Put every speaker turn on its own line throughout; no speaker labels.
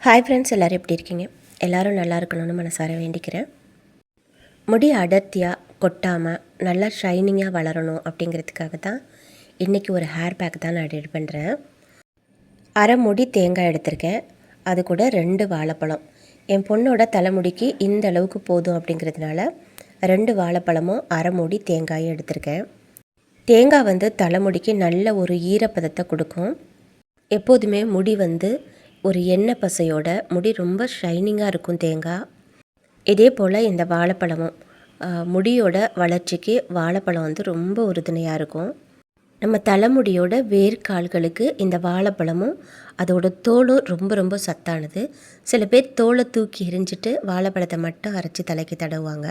Hi friends, எல்லோரும் எப்படி இருக்கீங்க? எல்லோரும் நல்லா இருக்கணும்னு மனசார வேண்டிக்கிறேன். முடி அடர்த்தியாக கொட்டாமல் நல்லா ஷைனிங்காக வளரணும் அப்படிங்கிறதுக்காக தான் இன்றைக்கி ஒரு ஹேர் பேக் தான் நான் ரெடி பண்ணுறேன். அரை முடி தேங்காய் எடுத்திருக்கேன், அது கூட 2 வாழைப்பழம். என் பொண்ணோட தலைமுடிக்கு இந்த அளவுக்கு போதும் அப்படிங்கிறதுனால 2 வாழைப்பழமும் அரை மூடி தேங்காயும் எடுத்திருக்கேன். தேங்காய் வந்து தலைமுடிக்கு நல்ல ஒரு ஈரப்பதத்தை கொடுக்கும். எப்போதுமே முடி வந்து ஒரு எண்ணெய் பசையோட முடி ரொம்ப ஷைனிங்காக இருக்கும் தேங்காய். இதே போல் இந்த வாழைப்பழமும் முடியோட வளர்ச்சிக்கு வாழைப்பழம் வந்து ரொம்ப உறுதுணையாக இருக்கும். நம்ம தலைமுடியோட வேர்க்கால்களுக்கு இந்த வாழைப்பழமும் அதோட தோலும் ரொம்ப ரொம்ப சத்தானது. சில பேர் தோலை தூக்கி எரிஞ்சிட்டு வாழைப்பழத்தை மட்டும் அரைச்சி தலைக்கு தடவுவாங்க.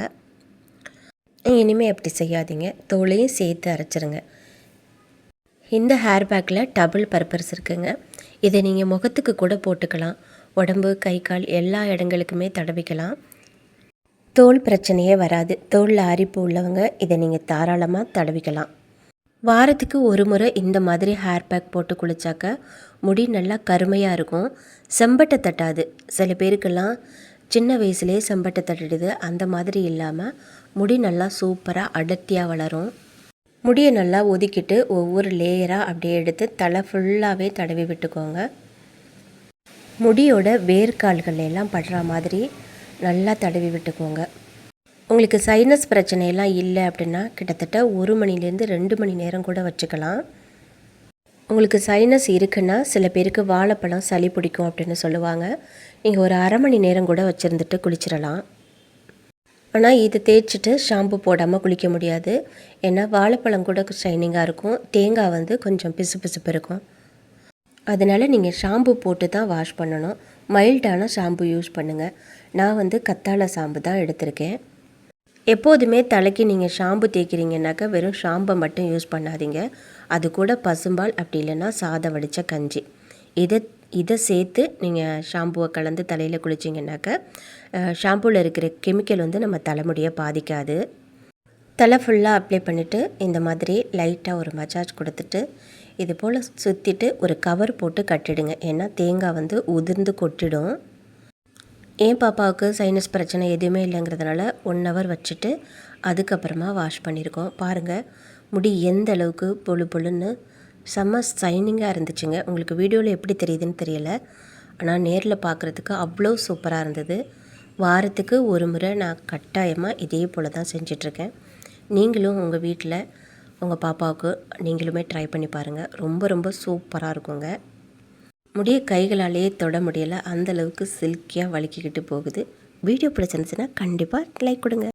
இனிமேல் அப்படி செய்யாதீங்க, தோலையும் சேர்த்து அரைச்சிருங்க. இந்த ஹேர் பேக்கில் டபுள் பர்பஸ் இருக்குங்க. இதை நீங்கள் முகத்துக்கு கூட போட்டுக்கலாம், உடம்பு கை கால் எல்லா இடங்களுக்குமே தடவிக்கலாம். தோல் பிரச்சனையே வராது. தோலில் அரிப்பு உள்ளவங்க இதை நீங்கள் தாராளமாக தடவிக்கலாம். வாரத்துக்கு ஒரு முறை இந்த மாதிரி ஹேர் பேக் போட்டு குளித்தாக்க முடி நல்லா கருமையாக இருக்கும், செம்பட்டை தட்டாது. சில பேருக்கெல்லாம் சின்ன வயசுலேயே செம்பட்டை தட்டிடுது. அந்த மாதிரி இல்லாமல் முடி நல்லா சூப்பராக அடர்த்தியாக வளரும். முடியை நல்லா ஒதுக்கிட்டு ஒவ்வொரு லேயராக அப்படியே எடுத்து தலை ஃபுல்லாகவே தடவி விட்டுக்கோங்க. முடியோட வேர்க்கால்கள் எல்லாம் படுற மாதிரி நல்லா தடவி விட்டுக்கோங்க. உங்களுக்கு சைனஸ் பிரச்சனையெல்லாம் இல்லை அப்படின்னா கிட்டத்தட்ட 1 மணிலேருந்து 2 மணி நேரம் கூட வச்சுக்கலாம். உங்களுக்கு சைனஸ் இருக்குன்னா சில பேருக்கு வாழைப்பழம் சளி பிடிக்கும் அப்படின்னு சொல்லுவாங்க. நீங்கள் ஒரு அரை மணி நேரம் கூட வச்சுருந்துட்டு குளிச்சிடலாம். ஆனால் இது தேய்ச்சிட்டு ஷாம்பு போடாமல் குளிக்க முடியாது. ஏன்னா வாழைப்பழம் கூட ஷைனிங்காக இருக்கும், தேங்காய் வந்து கொஞ்சம் பிசு பிசுப்பு இருக்கும். அதனால் நீங்கள் ஷாம்பு போட்டு தான் வாஷ் பண்ணணும். மைல்டான ஷாம்பு யூஸ் பண்ணுங்கள். நான் வந்து கத்தாழை ஷாம்பு தான் எடுத்திருக்கேன். எப்போதுமே தலைக்கு நீங்கள் ஷாம்பு தேய்க்கிறீங்கன்னாக்கா வெறும் ஷாம்பை மட்டும் யூஸ் பண்ணாதீங்க. அது கூட பசும்பால், அப்படி இல்லைன்னா சாதம் வடித்த கஞ்சி, இதை சேர்த்து நீங்கள் ஷாம்புவை கலந்து தலையில் குளிச்சிங்கனாக்கா ஷாம்புவில் இருக்கிற கெமிக்கல் வந்து நம்ம தலைமுடியை பாதிக்காது. தலை ஃபுல்லாக அப்ளை பண்ணிவிட்டு இந்த மாதிரி லைட்டாக ஒரு மசாஜ் கொடுத்துட்டு இது போல் சுற்றிட்டு ஒரு கவர் போட்டு கட்டிடுங்க. ஏன்னா தேங்காய் வந்து உதிர்ந்து கொட்டிடும். என் பாப்பாவுக்கு சைனஸ் பிரச்சனை எதுவுமே இல்லைங்கிறதுனால 1 ஹவர் வச்சுட்டு அதுக்கப்புறமா வாஷ் பண்ணியிருக்கோம். பாருங்கள், முடி எந்த அளவுக்கு பொழு பொழுன்னு செம்ம ஷைனிங்காக இருந்துச்சுங்க. உங்களுக்கு வீடியோவில் எப்படி தெரியுதுன்னு தெரியலை, ஆனால் நேரில் பார்க்குறதுக்கு அவ்வளோ சூப்பராக இருந்தது. வாரத்துக்கு ஒரு முறை நான் கட்டாயமாக இதே போல் தான் செஞ்சிட்ருக்கேன். நீங்களும் உங்கள் வீட்டில் உங்கள் பாப்பாவுக்கு நீங்களுமே ட்ரை பண்ணி பாருங்கள். ரொம்ப ரொம்ப சூப்பராக இருக்குங்க. முடிய கைகளாலேயே தொட முடியலை, அந்தளவுக்கு சில்கியாக வலிக்கிக்கிட்டு போகுது. வீடியோ பிடிச்சிருந்துச்சுன்னா கண்டிப்பாக லைக் கொடுங்க.